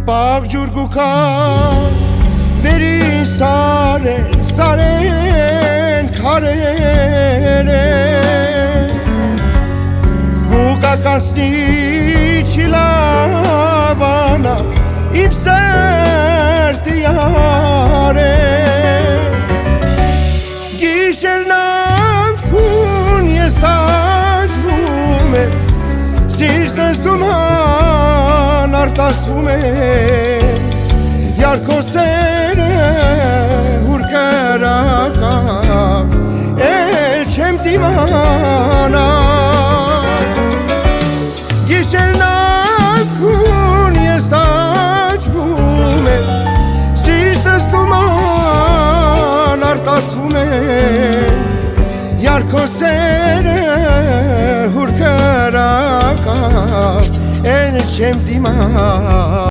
Պաղ ջուրգուքա վերին սարեն քարեր գուկականցնի չիլավանա իմ սերտի յարե գիշերն անքուն ես տաջվում եմ սիրտս դուման արտասվում է Յարքո սերը ուր կրակա էլ չեմ դիմանա Գիշերն անքուն ես տաջվում եմ սիրտս դուման արտասվում է Յարքո սերը ուր կրակա էլ չեմ դիմանա